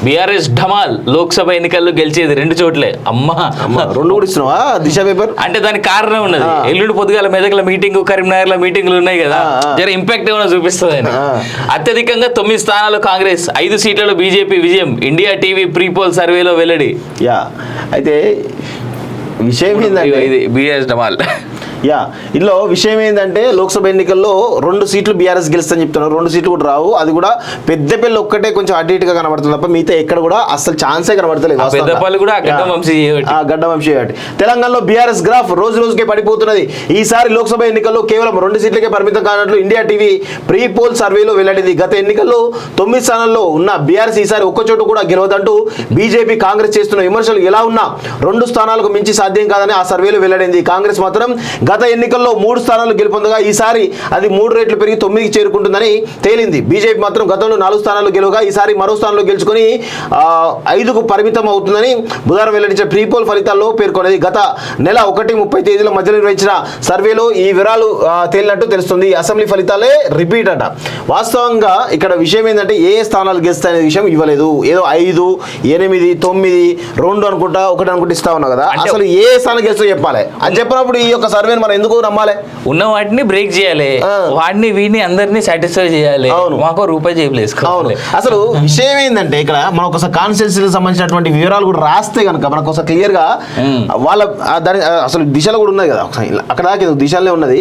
BRS ఢమాల్ Lok Sabha ఎన్నికల్లో గెలిచేది 2 చోట్లే. అమ్మా 2 కూడా ఇస్తున్నావా దిశ పేపర్? అంటే దానికి కారణం ఉన్నది. ఎల్లుండి పొద్దుగాల మెదక్ల మీటింగ్, కరీంనగర్లో మీటింగ్లు ఉన్నాయి కదా, జర ఇంపాక్ట్ ఏమైనా చూపిస్తుంది అని. అత్యధికంగా 9 స్థానాలు కాంగ్రెస్, 5 సీట్లలో బీజేపీ విజయం. ఇండియా టీవీ ప్రీ పోల్ సర్వేలో వెల్లడి. అయితే విషయం ఏంటంటే ఇది బీఆర్ఎస్ ఢమాల్. ఇందులో విషయం ఏంటంటే లోక్సభ ఎన్నికల్లో 2 సీట్లు బీఆర్ఎస్ గెలుస్తుందని చెప్తున్నారు. 2 సీట్లు కూడా రావు. అది కూడా పెద్దపల్లి ఒక్కటే కొంచెం అటు ఇటుగా కనబడుతుంది తప్ప మిగతా ఎక్కడ కూడా అసలు ఛాన్సే కనబడతలేదు. గడ్డ వంశీ కాబట్టి తెలంగాణలో బీఆర్ఎస్ గ్రాఫ్ రోజు రోజుకే పడిపోతున్నది. ఈసారి లోక్సభ ఎన్నికల్లో కేవలం 2 సీట్లకే పరిమితం కానట్లు ఇండియా టీవీ ప్రీ పోల్ సర్వేలో వెల్లడింది. గత ఎన్నికల్లో 9 స్థానాల్లో ఉన్న బీఆర్ఎస్ ఈసారి ఒక్క చోటు కూడా గెలవదంటూ బీజేపీ కాంగ్రెస్ చేస్తున్న విమర్శలు ఎలా ఉన్నా 2 స్థానాలకు మించి సాధ్యం కాదని ఆ సర్వేలో వెల్లడింది. కాంగ్రెస్ మాత్రం గత ఎన్నికల్లో 3 స్థానాలు గెలుపొందగా ఈసారి అది 3 రెట్లు పెరిగి 9కి చేరుకుంటుందని తేలింది. బీజేపీ మాత్రం గతంలో 4 స్థానాలు గెలువగా ఈసారి మరో స్థానంలో గెలుచుకుని 5కు పరిమితం అవుతుందని బుధవారం వెల్లడించిన ప్రీపోల్ ఫలితాల్లో పేర్కొన్నది. గత నెల 1-30 తేదీల మధ్యలో నిర్వహించిన సర్వేలో ఈ వివరాలు తేలినట్టు తెలుస్తుంది. అసెంబ్లీ ఫలితాలే రిపీట్ అట. వాస్తవంగా ఇక్కడ విషయం ఏంటంటే ఏ స్థానాలు గెలుస్తాయనే విషయం ఇవ్వలేదు. ఏదో 5, 8, 9, 2 అనుకుంటా 1 అనుకుంటా ఇస్తా ఉన్నా కదా. అసలు ఏ స్థానం గెలుస్తో చెప్పాలి అని చెప్పినప్పుడు ఈ యొక్క సర్వేని మనం ఎందుకు నమ్మాలి? ఉన్న వాటిని బ్రేక్ చేయాలి, వాటిని వీటిని అందరినీ సాటిస్ఫై చేయాలి. మాకు రూపాయి చేయలేదు. అసలు విషయం ఏంటంటే ఇక్కడ మనం ఒకసారి కాన్స్టిట్యూన్సీకి సంబంధించినటువంటి వివరాలు కూడా రాస్తే కనుక మనకు ఒకసారి క్లియర్ గా వాళ్ళ దాని అసలు దిశలో కూడా ఉన్నది కదా, అక్కడ దాకా దిశలనే ఉన్నది,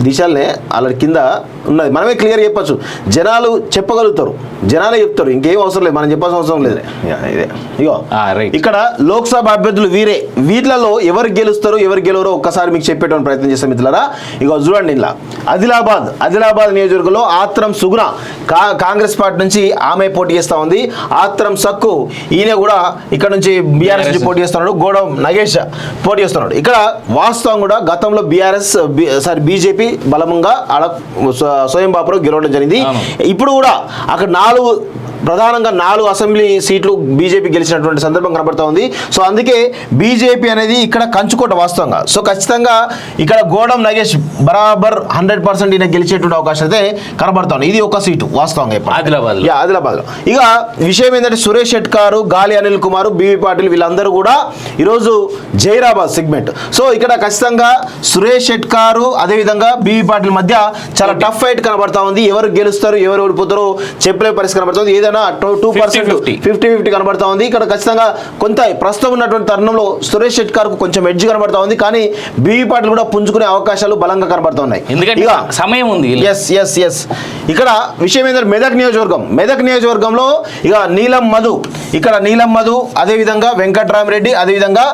దిశలనే అలా కింద ఉన్నది. మనమే క్లియర్ చెప్పచ్చు. జనాలు చెప్పగలుగుతారు, జనాలే చెప్తారు, ఇంకేం అవసరం లేదు, మనం చెప్పాల్సిన అవసరం లేదు. ఇదే ఇగో ఇక్కడ లోక్సభ అభ్యర్థులు వీరే, వీటిలలో ఎవరు గెలుస్తారు ఎవరు గెలవరో ఒక్కసారి మీకు చెప్పేటువంటి ప్రయత్నం చేస్తాం మిత్రులారా. ఇగో చూడండి, ఇలా ఆదిలాబాద్ నియోజకవర్గంలో ఆత్రం సుగుణ కాంగ్రెస్ పార్టీ నుంచి ఆమె పోటీ చేస్తా ఉంది. ఆత్రం సక్కు ఈయన కూడా ఇక్కడ నుంచి బీఆర్ఎస్ నుంచి పోటీ చేస్తున్నాడు. గోడం నగేష్ పోటీ చేస్తున్నాడు. ఇక్కడ వాస్తవం కూడా గతంలో బీజేపీ బలంగా ఆడ స్వయం బాపురావు గెలవడం జరిగింది. ఇప్పుడు కూడా అక్కడ ప్రధానంగా 4 అసెంబ్లీ సీట్లు బీజేపీ గెలిచినటువంటి సందర్భం కనబడతా ఉంది. సో అందుకే బీజేపీ అనేది ఇక్కడ కంచుకోట వాస్తవంగా. సో ఖచ్చితంగా ఇక్కడ గోడం నగేష్ బరాబర్ 100% ఈయన గెలిచేటువంటి అవకాశం అయితే కనబడతా ఉంది. ఇది ఒక సీటు వాస్తవంగా ఆదిలాబాద్ లో. ఇక విషయం ఏంటంటే సురేష్ షెట్కారు, గాలి అనిల్ కుమార్, బీవీ పాటిల్ వీళ్ళందరూ కూడా ఈరోజు జైరాబాద్ సెగ్మెంట్. సో ఇక్కడ ఖచ్చితంగా సురేష్ షెట్కారు అదేవిధంగా బీవీ పాటిల్ మధ్య చాలా టఫ్ ఫైట్ కనబడతా ఉంది. ఎవరు గెలుస్తారు ఎవరు ఓడిపోతారో చెప్పలే పరిస్థితి కనబడుతుంది. ఏదైనా 2% 50-50 కనబడతా ఉంది. ఇక్కడ ఖచ్చితంగా కొంత ప్రస్తుతం ఉన్నటువంటి తరుణంలో సురేష్ షెట్కార్ కు కొంచెం ఎడ్జ్ కనబడతా ఉంది. కానీ బీవీ పాటిల్ కూడా పుంజుకునే అవకాశాలు బలంగా కనబడతా ఉన్నాయి. ఎందుకంటే సమయం ఉంది. ఎస్ ఇక్కడ విషయం ఏంటంటే మెదక్ నియోజకవర్గంలో ఇక నీలం మధు అదేవిధంగా వెంకట్రామరెడ్డి అదేవిధంగా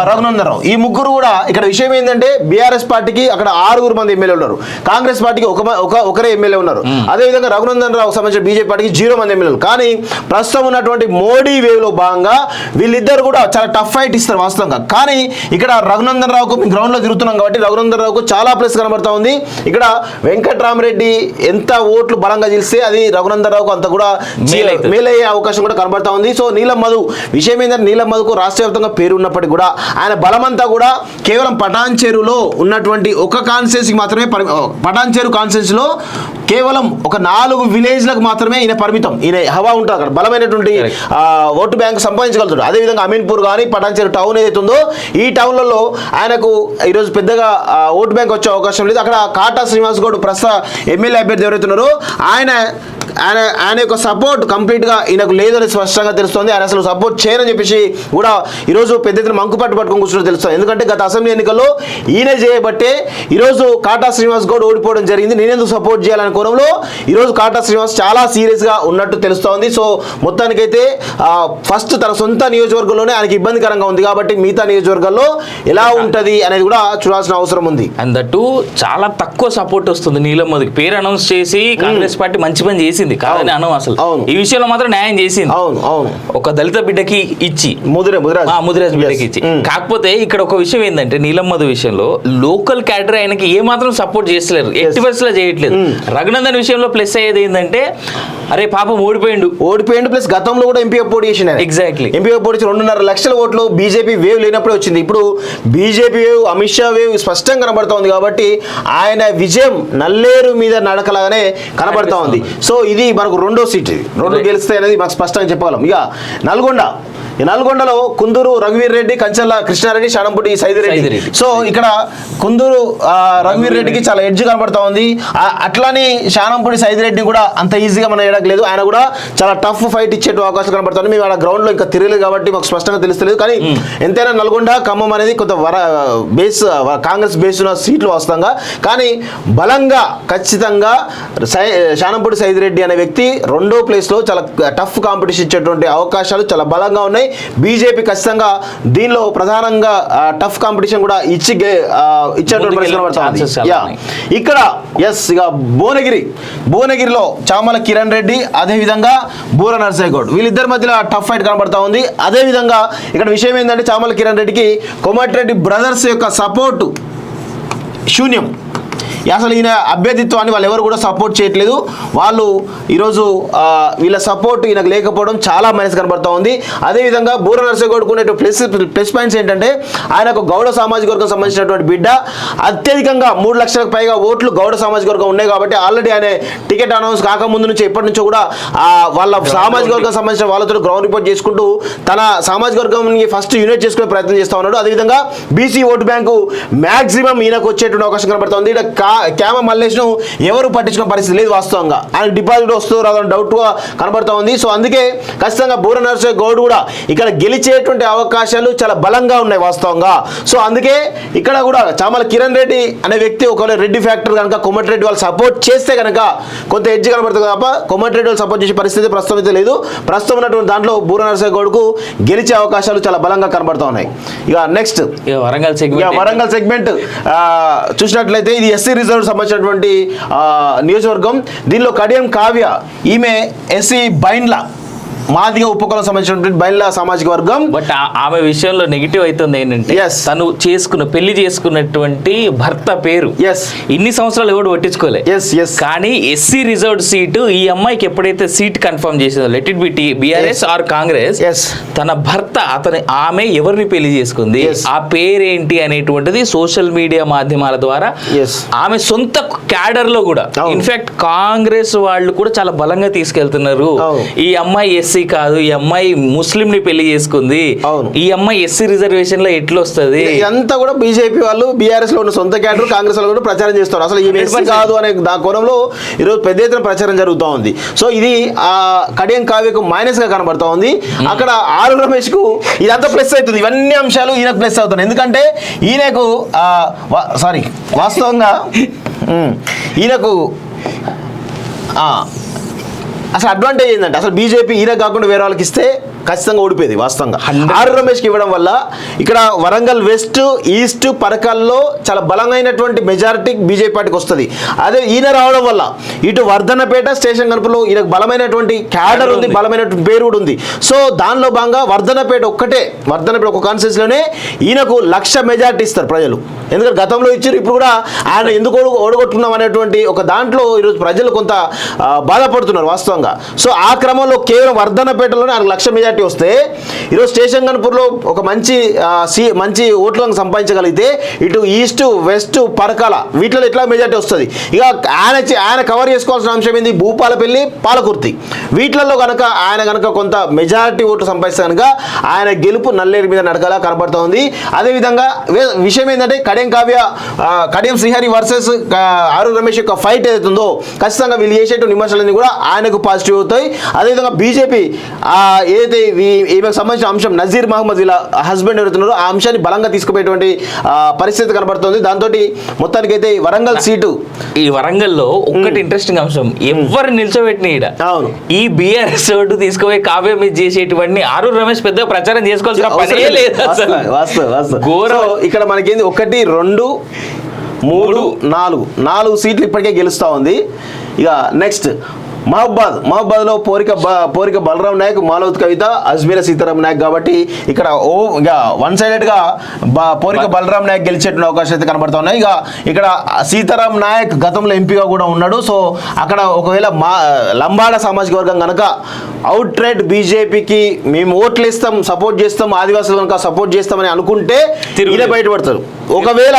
రఘునందన్ రావు, ఈ ముగ్గురు కూడా ఇక్కడ విషయం ఏంటంటే బీఆర్ఎస్ పార్టీకి అక్కడ 6 మంది ఎమ్మెల్యే ఉన్నారు. కాంగ్రెస్ పార్టీకి ఒకరే ఎమ్మెల్యే ఉన్నారు. అదేవిధంగా రఘునందన్ రావు సంబంధించిన బీజేపీ పార్టీకి 0 మంది ఎమ్మెల్యేలు. కానీ ప్రస్తుతం ఉన్నటువంటి మోడీ వేవ్ లో భాగంగా వీళ్ళిద్దరు కూడా చాలా టఫ్ ఫైట్ ఇస్తారు వాస్తవంగా. కానీ ఇక్కడ రఘునందన్ రావుకు గ్రౌండ్ లో తిరుగుతున్నాం కాబట్టి రఘునందన్ రావుకు చాలా ప్లస్ కనబడతా ఉంది. ఇక్కడ వెంకట్రామరెడ్డి ఎంత ఓట్లు బలంగా గెలిస్తే అది రఘునందన్ రావుకు అంత కూడా మేలయ్యే అవకాశం కూడా కనబడతా ఉంది. సో నీలం మధు విషయం ఏంటంటే నీలం మధుకు రాష్ట్ర వ్యాప్తంగా పేరు ఉన్నప్పటికీ కూడా ఆయన బలమంతా కూడా కేవలం పటాన్చేరులో ఉన్నటువంటి ఒక కాన్స్టిట్యున్సీకి మాత్రమే పటాన్చేరు కాన్స్టిట్యున్సీ లో కేవలం ఒక 4 విలేజ్లకు మాత్రమే ఈయన పరిమితం. ఈయన హవా ఉంటుంది అక్కడ, బలమైనటువంటి ఓటు బ్యాంకు సంపాదించగలుగుతాడు. అదేవిధంగా అమీన్పూర్ కానీ పటాన్చేరు టౌన్ ఏదైతే ఉందో ఈ టౌన్లలో ఆయనకు ఈరోజు పెద్దగా ఓటు బ్యాంక్ వచ్చే అవకాశం లేదు. అక్కడ కాటా శ్రీనివాస్ గౌడ్ ప్రస్తుత ఎమ్మెల్యే అభ్యర్థి ఎవరైతే ఉన్నారో ఆయన యొక్క సపోర్ట్ కంప్లీట్గా ఈయనకు లేదని స్పష్టంగా తెలుస్తుంది. ఆయన అసలు సపోర్ట్ చేయరని చెప్పేసి కూడా ఈరోజు పెద్ద ఎత్తున మంకుపట్టు పట్టుకొని కూర్చుని తెలుస్తుంది. ఎందుకంటే గత అసెంబ్లీ ఎన్నికల్లో ఈయన చేయబట్టే ఈరోజు కాటా శ్రీనివాస్ గౌడ్ ఓడిపోవడం జరిగింది. నేనెందుకు సపోర్ట్ చేయాలనే కోణంలో ఈరోజు కాటా శ్రీనివాస్ చాలా సీరియస్గా ఉన్నట్టు తెలుస్తోంది. సో మొత్తానికైతే ఫస్ట్ తన సొంత నియోజకవర్గంలోనే ఆయనకి ఇబ్బందికరంగా ఉంది కాబట్టి మిగతా నియోజకవర్గాల్లో ఎలా ఉంటుంది అనేది కూడా చూడాల్సిన అవసరం ఉంది. అండ్ దట్టు చాలా తక్కువ సపోర్ట్ వస్తుంది నీలం మధుకి. పేరు అనౌన్స్ చేసి కాంగ్రెస్ పార్టీ మంచి పని చేసింది కాదని అనం అసలు ఈ విషయంలో మాత్రం న్యాయం చేసింది. ఒక దళిత బిడ్డకి ఇచ్చి ముదిరాజ్ బిడ్డకి ఇచ్చి. కాకపోతే ఇక్కడ ఒక విషయం ఏంటంటే నీలం మధు విషయంలో లోకల్ క్యాడర్ ఆయనకి ఏ మాత్రం సపోర్ట్ చేస్తలేరు, ఎట్టి పరిస్థితుల్లో చేయట్లేదు. రఘునందన్ విషయంలో ప్లస్ అయ్యేది ఏంటంటే అరే పాపం ఓడిపోయిండు ప్లస్ గతంలో కూడా ఎంపీ పోటీ చేసిన ఎగ్జాక్ట్లీ ఎంపీ పోటీ 2.5 లక్షల ఓట్లు బీజేపీ వేవ్ లేనప్పుడే వచ్చింది. ఇప్పుడు BJP wave Amit Shah wave స్పష్టంగా కనబడతా ఉంది కాబట్టి ఆయన విజయం నల్లేరు మీద నడకలాగానే కనబడతా ఉంది. సో ఇది మనకు రెండో సీట్, ఇది రెండు గెలుస్తాయి అనేది మాకు స్పష్టంగా చెప్పగలం. ఇక నల్గొండలో కుందూరు రఘువీర్ రెడ్డి, కంచర్ల కృష్ణారెడ్డి, శానంపూడి సైదిరెడ్డి. సో ఇక్కడ కుందూరు రఘువీర్ రెడ్డికి చాలా ఎడ్జ్ కనబడతా ఉంది. అట్లానే శానంపూడి సైదిరెడ్డి కూడా అంత ఈజీగా మనం ఏడకలేదు, ఆయన కూడా చాలా టఫ్ ఫైట్ ఇచ్చే అవకాశం కనబడుతుంది. మేము ఆ గ్రౌండ్ లో ఇంకా తిరగలేదు కాబట్టి మాకు స్పష్టంగా తెలుస్తలేదు. కానీ ఎంతైనా నల్గొండ, ఖమ్మం అనేది కొంత బేస్ కాంగ్రెస్ బేస్ ఉన్న సీట్లు వాస్తవంగా, కానీ బలంగా ఖచ్చితంగా శానంపూడి సైదిరెడ్డి అనే వ్యక్తి రెండో ప్లేస్ లో చాలా టఫ్ కాంపిటీషన్ ఇచ్చేటువంటి అవకాశాలు చాలా బలంగా ఉన్నాయి. బీజేపీ ఖచ్చితంగా దీనిలో ప్రధానంగా టఫ్ కాంపిటీషన్ కూడా ఇచ్చేటువంటి ఇక్కడ ఇక భువనగిరిలో చామల కిరణ్ రెడ్డి, అదే విధంగా బూర నర్సయ్య గౌడ్, వీళ్ళిద్దరి మధ్యలో టఫ్ ఫైట్ కనబడతా ఉంది. అదే విధంగా ఇక్కడ విషయం ఏంటంటే చామల కిరణ్ రెడ్డికి కోమటిరెడ్డి బ్రదర్స్ యొక్క సపోర్టు శూన్యం. అసలు ఈయన అభ్యర్థిత్వాన్ని వాళ్ళు ఎవరు కూడా సపోర్ట్ చేయట్లేదు. వాళ్ళు ఈరోజు వీళ్ళ సపోర్ట్ ఈయనకు లేకపోవడం చాలా మైనస్ కనబడుతూ ఉంది. అదేవిధంగా బూర నర్సయ్యగౌడ్కు ఉండే ప్లస్ పాయింట్స్ ఏంటంటే ఆయనకు గౌడ సామాజిక వర్గం సంబంధించినటువంటి బిడ్డ, అత్యధికంగా 3 లక్షలకు పైగా ఓట్లు గౌడ సామాజిక వర్గం ఉన్నాయి కాబట్టి ఆల్రెడీ ఆయన టికెట్ అనౌన్స్ కాకముందు నుంచి ఎప్పటి నుంచో కూడా వాళ్ళ సామాజిక వర్గం సంబంధించిన వాళ్ళతో గ్రౌండ్ రిపోర్ట్ చేసుకుంటూ తన సామాజిక వర్గాన్ని ఫస్ట్ యూనిట్ చేసుకునే ప్రయత్నం చేస్తూ ఉన్నాడు. అదేవిధంగా బీసీ ఓటు బ్యాంకు మ్యాక్సిమం ఈయనకు వచ్చేటువంటి అవకాశం కనబడుతూ ఉంది. క్యామ మల్లేష్ను ఎవరు పట్టించుకున్న పరిస్థితి లేదు వాస్తవంగా. ఆయన డిపాజిట్ వస్తూ రాదని డౌట్గా కనబడుతూ ఉంది. సో అందుకే ఖచ్చితంగా బూర నర్సయ్య గౌడ్ కూడా ఇక్కడ గెలిచేటువంటి అవకాశాలు చాలా బలంగా ఉన్నాయి వాస్తవంగా. సో అందుకే ఇక్కడ కూడా చామల కిరణ్ రెడ్డి అనే వ్యక్తి ఒకవేళ రెడ్డి ఫ్యాక్టర్ కనుక కోమటిరెడ్డి వాళ్ళు సపోర్ట్ చేస్తే కనుక కొంత ఎడ్జ్ కనబడుతుంది తప్ప కోమటిరెడ్డి వాళ్ళు సపోర్ట్ చేసే పరిస్థితి ప్రస్తుతం అయితే లేదు. ప్రస్తుతం ఉన్నటువంటి దాంట్లో బూర నర్సయ్య గౌడ్కు గెలిచే అవకాశాలు చాలా బలంగా కనబడుతూ ఉన్నాయి. ఇక నెక్స్ట్ వరంగల్ సెగ్మెంట్ చూసినట్లయితే ఇది ఎస్సీ రిజర్వ్ సంబంధించినటువంటి నియోజకవర్గం. దీనిలో కడియం కావ్య, ఈమె ఎస్సీ బైండ్ల మాదిగ ఉపకులం సంబంధించినటువంటి బైండ్ల సామాజిక వర్గం. బట్ ఆమె విషయంలో నెగిటివ్ అవుతుంది ఏంటంటే తను పెళ్లి చేసుకున్నటువంటి భర్త పేరు ఇన్ని సంవత్సరాలు ఎవడు పట్టించుకోలే. కానీ ఎస్సీ రిజర్వ్డ్ సీటు ఈ అమ్మాయికి ఎప్పుడైతే సీట్ కన్ఫర్మ్ చేసిందో let it be BRS or Congress, తన భర్త ఆమె ఎవరిని పెళ్లి చేసుకుంది, ఆ పేరేంటి అనేటువంటిది సోషల్ మీడియా మాధ్యమాల ద్వారా ఆమె సొంత క్యాడర్ లో కూడా ఇన్ఫాక్ట్ కాంగ్రెస్ వాళ్ళు కూడా చాలా బలంగా తీసుకెళ్తున్నారు. ఈ అమ్మాయి ఎస్సీ కాదు, ఈ అమ్మాయి ముస్లిం ని పెళ్లి చేసుకుంది, ఈ అమ్మాయి ఎస్సీ రిజర్వేషన్ లో ఎట్లా వస్తుంది, ఇదంతా కూడా బీజేపీ వాళ్ళు బీఆర్ఎస్ లో ఉన్న సొంత క్యాడర్ కాంగ్రెస్ వాళ్ళు కూడా ప్రచారం చేస్తారు. అసలు ఈ ఎస్సీ కాదు అనే కోణంలో ఈరోజు పెద్ద ఎత్తున ప్రచారం జరుగుతూ ఉంది. సో ఇది ఆ కడియం కావ్యకు మైనస్ గా కనబడతా ఉంది. అక్కడ ఆరు రమేష్ కు ఇదంతా ప్లస్ అవుతుంది. ఇవన్నీ అంశాలు ఈయనకు ప్లస్ అవుతున్నాయి. ఎందుకంటే ఈయనకు వాస్తవంగా ఈయనకు అసలు అడ్వాంటేజ్ ఏంటంటే అసలు బీజేపీ ఈయన కాకుండా వేరే వాళ్ళకి ఇస్తే ఖచ్చితంగా ఓడిపోయేది వాస్తవంగా. ఆర్ రమేష్కి ఇవ్వడం వల్ల ఇక్కడ వరంగల్ వెస్ట్, ఈస్ట్, పరకాల్లో చాలా బలమైనటువంటి మెజారిటీ బీజేపీ పార్టీకి వస్తుంది. అదే ఈయన రావడం వల్ల ఇటు వర్ధన్నపేట, స్టేషన్ కనుపులో ఈయనకు బలమైనటువంటి క్యాడర్ ఉంది, బలమైనటువంటి పేరు కూడా ఉంది. సో దానిలో భాగంగా వర్ధన్నపేట ఒక కాన్స్టిట్యూన్సీలోనే ఈయనకు 1,00,000 మెజారిటీ ఇస్తారు ప్రజలు. ఎందుకంటే గతంలో ఇచ్చారు, ఇప్పుడు కూడా ఆయన ఎందుకు ఓడగొట్టుకున్నాం అనేటువంటి ఒక దాంట్లో ఈరోజు ప్రజలు కొంత బాధపడుతున్నారు వాస్తవంగా. సో ఆ క్రమంలో కేవలం వర్ధన్నపేటలోనే ఆయన 1,00,000 మెజారిటీ వస్తే ఈరోజు స్టేషన్ గన్పూర్లో ఒక మంచి ఓట్లను సంపాదించగలిగితే ఇటు ఈస్ట్, వెస్ట్, పరకాల వీటిలో ఎట్లా మెజారిటీ వస్తుంది. ఇక ఆయన కవర్ చేసుకోవాల్సిన అంశం ఏంది, భూపాలపల్లి, పాలకుర్తి వీటిలలో ఆయన కొంత మెజారిటీ ఓట్లు సంపాదిస్తే కనుక ఆయన గెలుపు నల్లేరు మీద నడకలా కనబడుతూ ఉంది. అదేవిధంగా విషయం ఏంటంటే కడియం శ్రీహరి వర్సెస్ ఆరు రమేష్ యొక్క ఫైట్ ఏదైతుందో ఖచ్చితంగా వీళ్ళు చేసేటువంటి విమర్శలన్నీ కూడా ఆయనకు పాజిటివ్ అవుతాయి. అదేవిధంగా బీజేపీ ఏదైతే ఈమెకు సంబంధించిన అంశం నజీర్ మహమ్మద్ వీళ్ళ హస్బెండ్ ఎవరుతున్నారో ఆ అంశాన్ని బలంగా తీసుకుపోయేటువంటి పరిస్థితి కనబడుతుంది. దాంతో మొత్తానికి అయితే వరంగల్ సీటు, ఈ వరంగల్లో ఒక్కటి ఇంట్రెస్టింగ్ అంశం, ఎవరు నిల్చోబెట్టిన ఈ బీఆర్ఎస్ ఓటు తీసుకుపోయి కావ్యం మీద చేసేటువంటి ఆరు రమేష్ పెద్ద ప్రచారం చేసుకోవాల్సిన పనే లేదు. ఇక్కడ మనకేంది 1, 2, 3, 4 సీట్లు ఇప్పటికే గెలుస్తూ ఉంది. ఇక నెక్స్ట్ మహబాద్లో పోరిక బలరాం నాయక్, మాలవత్ కవిత, అజ్మీర సీతారాం నాయక్ కాబట్టి ఇక్కడ వన్ సైడెడ్గా పోరిక బలరాం నాయక్ గెలిచేటువంటి అవకాశాలు అయితే కనబడుతూ ఉన్నాయి. ఇక్కడ సీతారాం నాయక్ గతంలో ఎంపీగా కూడా ఉన్నాడు. సో అక్కడ ఒకవేళ లంబాడ సామాజిక వర్గం కనుక అవుట్ రైట్ బీజేపీకి మేము ఓట్లు ఇస్తాం, సపోర్ట్ చేస్తాం, ఆదివాసులు కనుక సపోర్ట్ చేస్తామని అనుకుంటే ఈయన బయటపడతారు. ఒకవేళ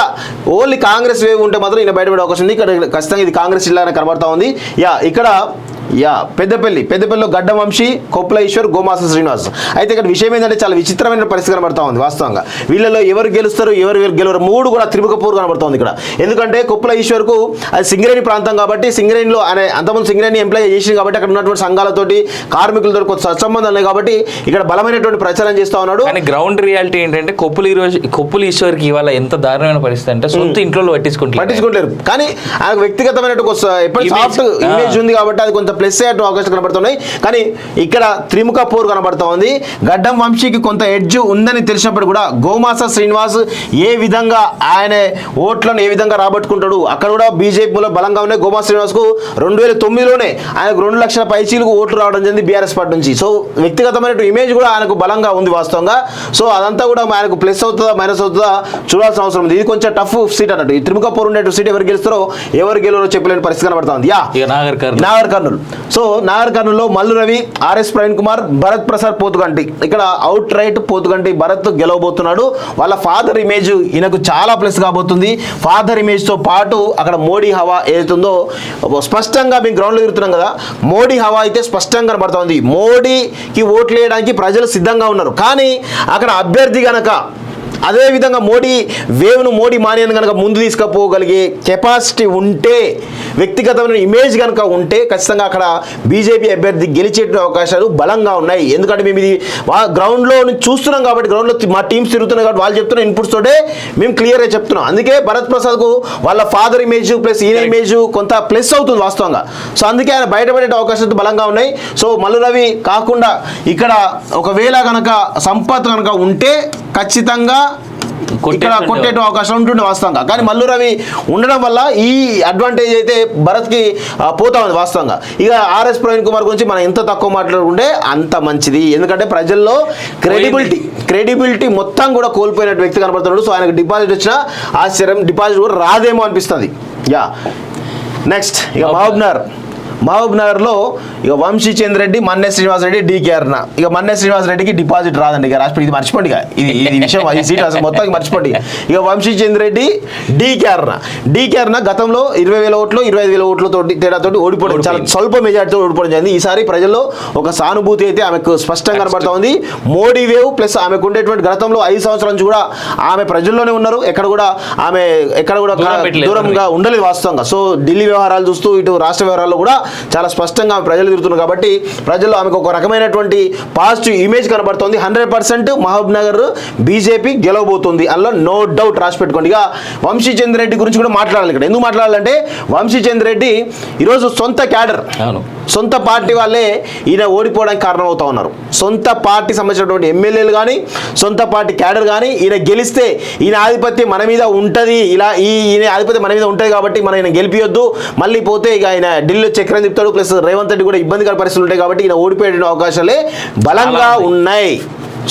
ఓన్లీ కాంగ్రెస్ వేవ్ ఉంటే మాత్రం ఈయన బయటపడే అవకాశం ఉంది. ఇక్కడ ఖచ్చితంగా ఇది కాంగ్రెస్ జిల్లానే కనబడతా ఉంది. ఇక్కడ పెద్దపల్లిలో గడ్డ వంశీ, కొప్పుల ఈశ్వర్, గోమాస శ్రీనివాస్. అయితే ఇక్కడ విషయం ఏంటంటే చాలా విచిత్రమైన పరిస్థితి కనబడతా ఉంది వాస్తవంగా. వీళ్ళలో ఎవరు గెలుస్తారు ఎవరు గెలవరు మూడు కూడా త్రిముఖపూర్ కనబడుతుంది ఇక్కడ. ఎందుకంటే కొప్పుల ఈశ్వర్కు అది సింగరేణి ప్రాంతం కాబట్టి, సింగరేణిలో ఆయన అంతమంది సింగరేణి ఎంప్లాయ్ చేసింది కాబట్టి అక్కడ ఉన్నటువంటి సంఘాలతోటి కార్మికులతో కొంత సత్సంబంధం ఉన్నాయి కాబట్టి ఇక్కడ బలమైనటువంటి ప్రచారం చేస్తా ఉన్నాడు. కానీ గ్రౌండ్ రియాలిటీ ఏంటంటే కొప్పుల ఈశ్వర్కి ఇవాళ ఎంత దారుణమైన పరిస్థితి అంటే సొంత ఇంట్లో పట్టించుకుంటలేరు. కానీ ఆయనకు వ్యక్తిగతమైన సాఫ్ట్ ఇమేజ్ ఉంది కాబట్టి అది కొంత ప్లస్ అయ్యే అవకాశం కనబడుతున్నాయి. కానీ ఇక్కడ త్రిముఖ పోరు కనబడతా ఉంది. గడ్డం వంశీకి కొంత ఎడ్జ్ ఉందని తెలిసినప్పుడు కూడా గోమాస శ్రీనివాస్ ఏ విధంగా ఆయన ఓట్లను ఏ విధంగా రాబట్టుకుంటాడు, అక్కడ కూడా బీజేపీలో బలంగా ఉన్నాయి. గోమాస శ్రీనివాస్ కు 2009లోనే ఆయనకు 2 లక్షల పైచీలకు ఓట్లు రావడం జరిగింది బీఆర్ఎస్ పార్టీ నుంచి. సో వ్యక్తిగతమైన ఇమేజ్ కూడా ఆయనకు బలంగా ఉంది వాస్తవంగా. సో అదంతా కూడా ఆయనకు ప్లస్ అవుతుందా మైనస్ అవుతుందా చూడాల్సిన అవసరం ఉంది. ఇది కొంచెం టఫ్ సీట్ అన్నట్టు. ఈ త్రిముఖ పోరు ఉండే సీట్ ఎవరు గెలుస్తారో ఎవరు గెలవరో చెప్పలేని పరిస్థితి కనబడతా ఉంది. నాగర్ కర్నూలు. సో నాగర్ కర్నూలులో మల్లు రవి, ఆర్ఎస్ ప్రవీణ్ కుమార్, భరత్ ప్రసాద్ పోతుగంటి. ఇక్కడ అవుట్ రైట్ పోతుగంటి భరత్ గెలవబోతున్నాడు. వాళ్ళ ఫాదర్ ఇమేజ్ ఈయనకు చాలా ప్లస్ కాబోతుంది. ఫాదర్ ఇమేజ్ తో పాటు అక్కడ మోడీ హవా ఏదైతుందో స్పష్టంగా మేము గ్రౌండ్లో తిరుగుతున్నాం కదా, మోడీ హవా అయితే స్పష్టంగా కనబడతా ఉంది. మోడీకి ఓట్లు వేయడానికి ప్రజలు సిద్ధంగా ఉన్నారు. కానీ అక్కడ అభ్యర్థి గనక అదేవిధంగా మోడీ మానియన్ కనుక ముందు తీసుకుపోగలిగే కెపాసిటీ ఉంటే, వ్యక్తిగతమైన ఇమేజ్ కనుక ఉంటే ఖచ్చితంగా అక్కడ బీజేపీ అభ్యర్థి గెలిచే అవకాశాలు బలంగా ఉన్నాయి. ఎందుకంటే మేము ఇది గ్రౌండ్లో చూస్తున్నాం కాబట్టి, గ్రౌండ్లో మా టీమ్స్ తిరుగుతున్నాయి కాబట్టి వాళ్ళు చెప్తున్న ఇన్పుట్స్ తోటే మేము క్లియర్గా చెప్తున్నాం. అందుకే భరత్ ప్రసాద్కు వాళ్ళ ఫాదర్ ఇమేజ్ ప్లస్ ఈయన ఇమేజ్ కొంత ప్లస్ అవుతుంది వాస్తవంగా. సో అందుకే ఆయన బయటపడే అవకాశాలు బలంగా ఉన్నాయి. సో మల్లు రవి కాకుండా ఇక్కడ ఒకవేళ కనుక సంపత్ కనుక ఉంటే ఖచ్చితంగా ఇక్కడ కొట్టే అవకాశం ఉంటుండే వాస్తవంగా. కానీ మల్లు రవి ఉండడం వల్ల ఈ అడ్వాంటేజ్ అయితే భరత్కి పోతా ఉంది వాస్తవంగా. ఇక ఆర్ఎస్ ప్రవీణ్ కుమార్ గురించి మనం ఎంత తక్కువ మాట్లాడుకుంటే అంత మంచిది. ఎందుకంటే ప్రజల్లో క్రెడిబిలిటీ మొత్తం కూడా కోల్పోయినట్టు వ్యక్తి కనబడుతున్నాడు. సో ఆయనకు డిపాజిట్ వచ్చినా ఆశ్చర్యం, డిపాజిట్ కూడా రాదేమో అనిపిస్తుంది. నెక్స్ట్ ఇక మహబూబ్ నగర్లో ఇక వంశీ చంద్ర రెడ్డి, మన్నె శ్రీనివాస్ రెడ్డి, డీకే అరుణ. ఇక మన్నె శ్రీనివాస్ రెడ్డికి డిపాజిట్ రాదండి. ఇక రాష్ట్రపతి ఇది మర్చిపోండి. ఇది విషయం, ఈ సీట్ అసలు మొత్తం మర్చిపోండి. ఇక వంశీ చంద్ర రెడ్డి, డీకే అరుణ గతంలో 20,000 ఓట్లు 25,000 ఓట్లతో తేడాతోటి ఓడిపోవడం, చాలా స్వల్ప మెజార్టీతో ఓడిపోవడం జరిగింది. ఈసారి ప్రజల్లో ఒక సానుభూతి అయితే ఆమెకు స్పష్టంగా కనబడతా ఉంది. మోడీ వేవ్ ప్లస్ ఆమెకు ఉండేటువంటి గతంలో 5 సంవత్సరాల నుంచి కూడా ఆమె ప్రజల్లోనే ఉన్నారు. ఎక్కడ కూడా దూరంగా ఉండలేదు వాస్తవంగా. సో ఢిల్లీ వ్యవహారాలు చూస్తూ ఇటు రాష్ట్ర వ్యవహారాల్లో కూడా చాలా స్పష్టంగా ప్రజలు తిరుగుతున్నారు కాబట్టి ప్రజల్లో ఆమెకు ఒక రకమైనటువంటి పాజిటివ్ ఇమేజ్ కనబడుతుంది. 100% మహబూబ్ నగర్ బీజేపీ గెలవబోతుంది, అందులో నో డౌట్ రాసి పెట్టుకోండి. ఇక వంశీ చంద్ర రెడ్డి గురించి కూడా మాట్లాడాలి. ఇక్కడ ఎందుకు మాట్లాడాలంటే వంశీ చంద్ర రెడ్డి ఈరోజు సొంత క్యాడర్, సొంత పార్టీ వాళ్ళే ఈయన ఓడిపోవడానికి కారణమవుతా ఉన్నారు. సొంత పార్టీ సంబంధించినటువంటి ఎమ్మెల్యేలు కానీ, సొంత పార్టీ క్యాడర్ కానీ ఈయన గెలిస్తే ఈయన ఆధిపత్యం మన మీద ఉంటుంది, ఈయన ఆధిపత్యం మన మీద ఉంటుంది కాబట్టి మనం ఈయన గెలిపియొద్దు, మళ్ళీ పోతే ఇక ఆయన ఢిల్లీలో చక్రం తిప్పుతాడు, ప్లస్ రేవంత్ రెడ్డి కూడా ఇబ్బందికర పరిస్థితులు ఉంటాయి కాబట్టి ఈయన ఓడిపోయే అవకాశాలే బలంగా ఉన్నాయి.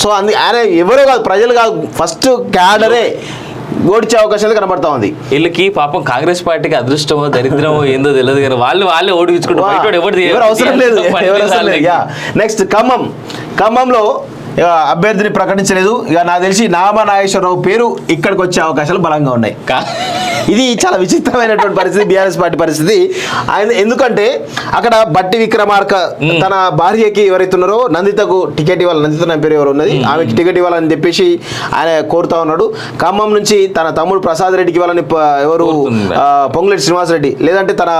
సో ఆయన ఎవరో కాదు, ప్రజలు కాదు, ఫస్ట్ క్యాడరే ఓడిచే అవకాశాలు కనబడతా ఉంది. వీళ్ళకి పాపం కాంగ్రెస్ పార్టీకి అదృష్టమో దరిద్రమో ఏందో తెలియదు కానీ వాళ్ళే ఓడిపించుకుంటారు. ఎవరు అవసరం లేదు. నెక్స్ట్ ఖమ్మంలో అభ్యర్థిని ప్రకటించలేదు. ఇక నాకు తెలిసి నామా నాగేశ్వరరావు పేరు ఇక్కడికి వచ్చే అవకాశాలు బలంగా ఉన్నాయి. ఇది చాలా విచిత్రమైనటువంటి పరిస్థితి, బీఆర్ఎస్ పార్టీ పరిస్థితి. ఎందుకంటే అక్కడ బట్టి విక్రమార్క తన భార్యకి ఎవరైతే ఉన్నారో నందితకు టికెట్ ఇవ్వాలి, నందిత పేరు ఎవరు ఉన్నది, ఆమెకి టికెట్ ఇవ్వాలని చెప్పేసి ఆయన కోరుతా ఉన్నాడు. ఖమ్మం నుంచి తన తమ్ముడు ప్రసాద్ రెడ్డికి ఇవ్వాలని ఎవరు పొంగులేటి శ్రీనివాసరెడ్డి, లేదంటే తన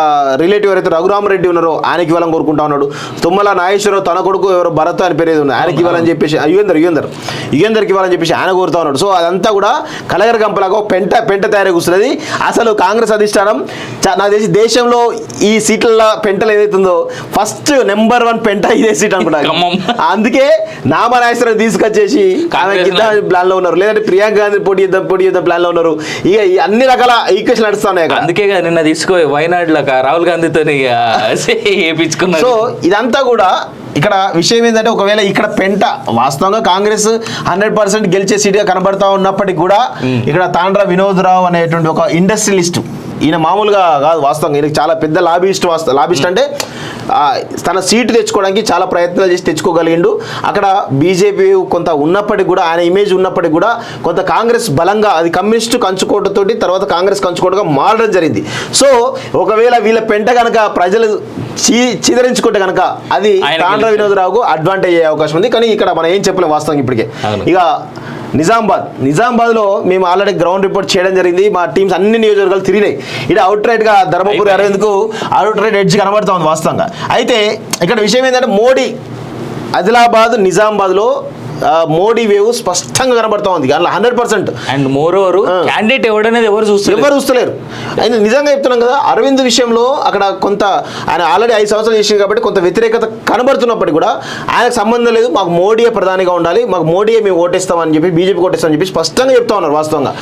రిలేటివ్ ఎవరైతే రఘురామరెడ్డి ఉన్నారో ఆయనకి ఇవ్వాలని కోరుకుంటా ఉన్నాడు. తుమ్మల నాగేశ్వరరావు తన కొడుకు ఎవరు భరత్ అని పేరు ఉంది, ఆయనకి ఇవ్వాలని చెప్పేసి యుగేందర్కి ఇవ్వాలని చెప్పేసి ఆయన కోరుతా ఉన్నాడు. సో అదంతా కూడా కలగర గంపలాగా పెంట తయారీ కూర్చున్నది. అసలు కాంగ్రెస్ అధిష్టానం నాకు తెలిసి దేశంలో ఈ సీట్ల పెంటలు ఏదైతుందో ఫస్ట్ నెంబర్ 1 పెంట ఇదే సీట్ అనుకుంటారు. అందుకే నామనాగేశ్వరరావు తీసుకొచ్చేసి ప్లాన్ లో ఉన్నారు, లేదంటే ప్రియాంక గాంధీ పోటీ చేద్దాం ప్లాన్ లో ఉన్నారు. ఇక అన్ని రకాల ఈక్వేషన్ నడుస్తున్నాయి. అందుకే నిన్న తీసుకో వైనాడ్ లాగా రాహుల్ గాంధీతో వేయించుకున్నారు. సో ఇదంతా కూడా ఇక్కడ విషయం ఏంటంటే ఒకవేళ ఇక్కడ పెంట వాస్తవంగా కాంగ్రెస్ 100% గెలిచే సీట్గా కనబడతా ఉన్నప్పటికీ కూడా ఇక్కడ తాండ్ర వినోద్ రావు అనేటువంటి ఒక ఇండస్ట్రియలిస్ట్, ఈయన మామూలుగా కాదు వాస్తవంగా, ఈయనకి చాలా పెద్ద లాబిస్ట్ అంటే తన సీటు తెచ్చుకోవడానికి చాలా ప్రయత్నాలు చేసి తెచ్చుకోగలిగిండు. అక్కడ బీజేపీ కొంత ఉన్నప్పటికీ కూడా, ఆయన ఇమేజ్ ఉన్నప్పటికీ కూడా కొంత కాంగ్రెస్ బలంగా, అది కమ్యూనిస్టు కంచుకోటతోటి తర్వాత కాంగ్రెస్ కంచుకోటగా మారడం జరిగింది. సో ఒకవేళ వీళ్ళ పెంట కనుక ప్రజలు చీదరించుకుంటే కనుక అది తాండ్ర వినోదరావుకు అడ్వాంటేజ్ అయ్యే అవకాశం ఉంది. కానీ ఇక్కడ మనం ఏం చెప్పలేం వాస్తవం ఇప్పటికే. ఇక నిజామాబాద్లో మేము ఆల్రెడీ గ్రౌండ్ రిపోర్ట్ చేయడం జరిగింది. మా టీమ్స్ అన్ని నియోజకవర్గాలు తిరిగినాయి. ఇక్కడ అవుట్ రైట్గా ధర్మపురి అరవింద్కు అవుట్ రైట్ ఎడ్జ్ కనబడుతూ ఉంది వాస్తవంగా. అయితే ఇక్కడ విషయం ఏంటంటే మోడీ ఆదిలాబాద్ నిజామాబాద్లో మోడీ వేవ్ స్పష్టంగా కనబడతా ఉంది. అందులో 100%. అండ్ మోర్ ఓవర్ క్యాండిడేట్ ఎవడనేది ఎవరు చూస్తలేరు. ఆయన నిజంగా చెప్తున్నాం కదా, అరవింద్ విషయంలో అక్కడ కొంత ఆయన ఆల్రెడీ 5 సంవత్సరాలు చేసింది కాబట్టి కొంత వ్యతిరేకత కనబడుతున్నప్పటికీ కూడా ఆయనకు సంబంధం లేదు, మాకు మోడీయే ప్రధానిగా ఉండాలి, మాకు మోడీయే మేము ఓటేస్తామని చెప్పి, బీజేపీ ఓటేస్తామని చెప్పి స్పష్టంగా చెప్తా ఉన్నారు వాస్తవంగా.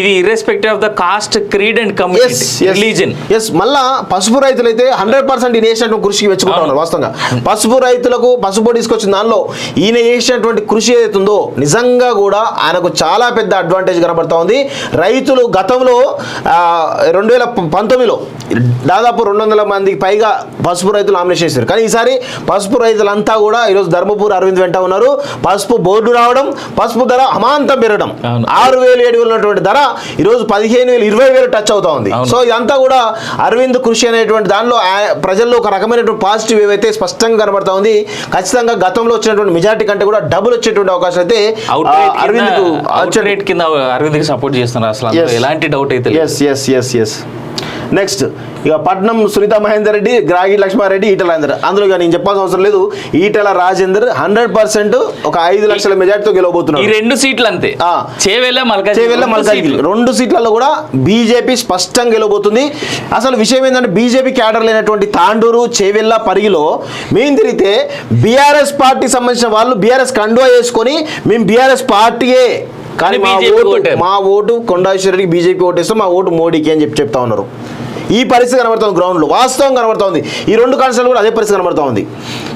ఇది irrespective of the cost, creed and community, religion. మళ్ళా పసుపు రైతులు అయితే 100% ఈయన చేసినటువంటి కృషికి మెచ్చుకుంటా ఉన్నారు వాస్తవంగా. పసుపు రైతులకు పసుపు తీసుకొచ్చిన దానిలో ఈయన చేసినటువంటి కృషి ఏదైతుందో నిజంగా కూడా ఆయనకు చాలా పెద్ద అడ్వాంటేజ్ కనబడతా ఉంది. రైతులు గతంలో 2019లో దాదాపు 200 మందికి పైగా పసుపు రైతులు నామినేషన్ చేశారు. కానీ ఈసారి పసుపు రైతులంతా కూడా ఈరోజు ధర్మపురి అరవింద్ వెంట ఉన్నారు. పసుపు బోర్డు రావడం, పసుపు ధర అమాంతం పెరగడం, 6,000-7,000 ఉన్నటువంటి ధర ఈరోజు 15,000 20,000 టచ్ అవుతా ఉంది. సో ఇదంతా కూడా అరవింద్ కృషి అనేటువంటి దానిలో ప్రజల్లో ఒక రకమైనటువంటి పాజిటివ్ ఏవైతే స్పష్టంగా కనబడతా ఉంది. ఖచ్చితంగా గతంలో వచ్చినటువంటి మెజారిటీ కంటే కూడా డబుల్ వచ్చేటువంటి అవకాశం అయితే అరవింద్ సపోర్ట్ చేస్తున్నారు. అసలు ఎలాంటి డౌట్ అయితే. నెక్స్ట్ ఇక పట్నం సునీత మహేందర్ రెడ్డి, గ్రాగి లక్ష్మారెడ్డి, ఈటల రాజేందర్. అందులో నేను చెప్పాల్సిన అవసరం లేదు, ఈటల రాజేందర్ 100% ఒక 5 లక్షల మెజార్టీతో గెలవబోతున్నారు. ఈ 2 సీట్లు అంతే, చేవెళ్ళ మల్కాజ్గిరి 2 సీట్లలో కూడా బీజేపీ స్పష్టంగా గెలవబోతుంది. అసలు విషయం ఏంటంటే బీజేపీ క్యాడర్ లేనటువంటి తాండూరు, చేవెళ్ళ, పరిగిలో మేము తిరిగితే బీఆర్ఎస్ పార్టీ సంబంధించిన వాళ్ళు బీఆర్ఎస్ కండువా చేసుకొని మేము బీఆర్ఎస్ పార్టీయే, కానీ మా ఓటు కొండాశ్వరికి బీజేపీ ఓటేస్తాం, మా ఓటు మోడీకి అని చెప్తా ఉన్నారు. ఈ పరిస్థితి కనబడుతుంది గ్రౌండ్లో, వాస్తవం కనబడుతూ ఉంది. ఈ 2 కాన్స్టిట్యూన్సీలు కూడా అదే పరిస్థితి కనబడుతూ ఉంది.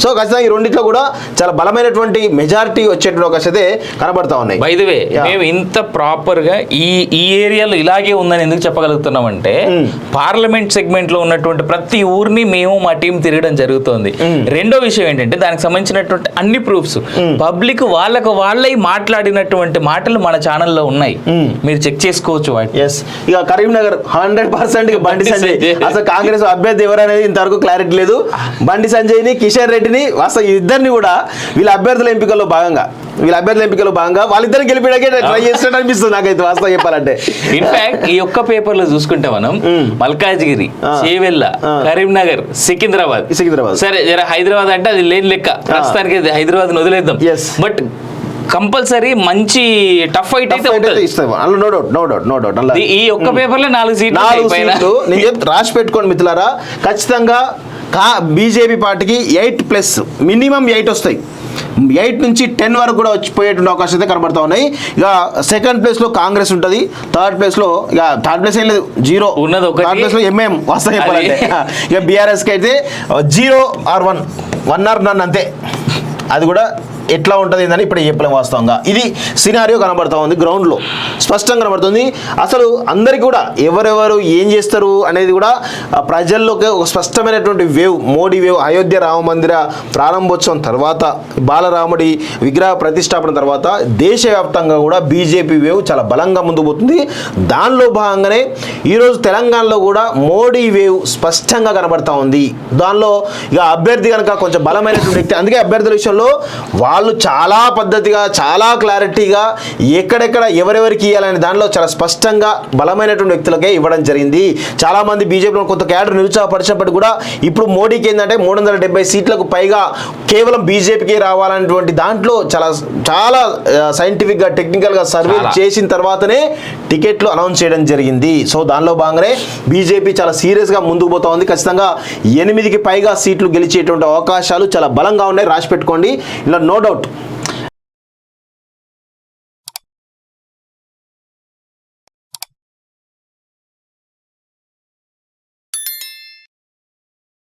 సో ఖచ్చితంగా ఈ రెండిట్లో కూడా చాలా బలమైనటువంటి మెజారిటీ వచ్చేటువంటి అవకాశం అయితే కనబడతా ఉన్నాయి. బై ది వే, మేము ఇంత ప్రాపర్గా ఈ ఏరియాలో ఇలాగే ఉందని ఎందుకు చెప్పగలుగుతున్నామంటే పార్లమెంట్ సెగ్మెంట్ లో ఉన్నటువంటి ప్రతి ఊరిని మేము మా టీం తిరగడం జరుగుతుంది. రెండో విషయం ఏంటంటే దానికి సంబంధించినటువంటి అన్ని ప్రూఫ్స్ పబ్లిక్ వాళ్ళై మాట్లాడినటువంటి మాటలు మన ఛానల్లో ఉన్నాయి, మీరు చెక్ చేసుకోవచ్చు వాటి. ఇక కరీంనగర్ 100% బండి సంజయ్, అసలు కాంగ్రెస్ అభ్యర్థి ఎవరనేది ఇంతవరకు క్లారిటీ లేదు. బండి సంజయ్ని, కిషన్ రెడ్డిని, అసలు ఇద్దరిని కూడా వీళ్ళ అభ్యర్థుల ఎంపికల్లో భాగంగా వాళ్ళిద్దరిని గెలిపేయడానికి ట్రై చేస్తున్నట్టు అనిపిస్తుంది నాకైతే వాస్తవం చెప్పాలంటే. ఇన్ఫాక్ట్ ఈ ఒక్క పేపర్ లో చూసుకుంటే మనం మల్కాజ్గిరి, చేవెళ్ళ, కరీంనగర్, సికింద్రాబాద్ సరే జర హైదరాబాద్ అంటే అది లేని లెక్క, ప్రస్తుతానికి హైదరాబాద్ వదిలేద్దాం. బట్ కంపల్సరీ మంచి టఫ్ ఫైట్ అయితే ఉంటుంది. ఈ ఒక్క పేపర్ లో 4 సీట్లు నేను రాసి పెట్టుకోండి మిత్రులారా. ఖచ్చితంగా బీజేపీ పార్టీకి 8+ మినిమం 8 వస్తాయి. 8 నుంచి 10 వరకు కూడా వచ్చిపోయేటువంటి అవకాశం అయితే కనబడతా ఉన్నాయి. ఇక సెకండ్ ప్లేస్ లో కాంగ్రెస్ ఉంటుంది, థర్డ్ ప్లేస్ లో ఇక థర్డ్ ప్లేస్ ఏం లేదు, 0 ఉన్నది. థర్డ్ ప్లేస్ లో ఎంఐఎం వస్తా చెప్పాలంటే. ఇక బీఆర్ఎస్ కి అయితే 0 or 1 or none అంతే. అది కూడా ఎట్లా ఉంటుంది ఏందని ఇప్పుడు చెప్పలేం వాస్తవంగా. ఇది సినారియో కనబడతా ఉంది గ్రౌండ్లో, స్పష్టంగా కనబడుతుంది. అసలు అందరికీ కూడా ఎవరెవరు ఏం చేస్తారు అనేది కూడా ప్రజల్లోకి ఒక స్పష్టమైనటువంటి వేవ్, మోడీ వేవ్. అయోధ్య రామ మందిర ప్రారంభోత్సవం తర్వాత, బాలరాముడి విగ్రహ ప్రతిష్టాపన తర్వాత దేశవ్యాప్తంగా కూడా బీజేపీ వేవ్ చాలా బలంగా ముందుకు పోతుంది. దానిలో భాగంగానే ఈరోజు తెలంగాణలో కూడా మోడీ వేవ్ స్పష్టంగా కనబడతా ఉంది. దానిలో ఇక అభ్యర్థి కనుక కొంచెం బలమైనటువంటి వ్యక్తి, అందుకే అభ్యర్థుల విషయంలో వాళ్ళు చాలా పద్ధతిగా, చాలా క్లారిటీగా ఎక్కడెక్కడ ఎవరెవరికి ఇవ్వాలనే దానిలో చాలా స్పష్టంగా బలమైనటువంటి వ్యక్తులకే ఇవ్వడం జరిగింది. చాలామంది బీజేపీలో కొంత క్యాడర్ నిరుత్సాహపరిచినప్పటికీ కూడా ఇప్పుడు మోడీకి ఏంటంటే 370 సీట్లకు పైగా కేవలం బీజేపీకి రావాలనేటువంటి దాంట్లో చాలా సైంటిఫిక్గా, టెక్నికల్గా సర్వే చేసిన తర్వాతనే టికెట్లు అనౌన్స్ చేయడం జరిగింది. సో దానిలో భాగంగానే బీజేపీ చాలా సీరియస్గా ముందుకు పోతా ఉంది. ఖచ్చితంగా 8కి పైగా సీట్లు గెలిచేటువంటి అవకాశాలు చాలా బలంగా ఉన్నాయి, రాసి పెట్టుకోండి. ఇలా నో డౌట్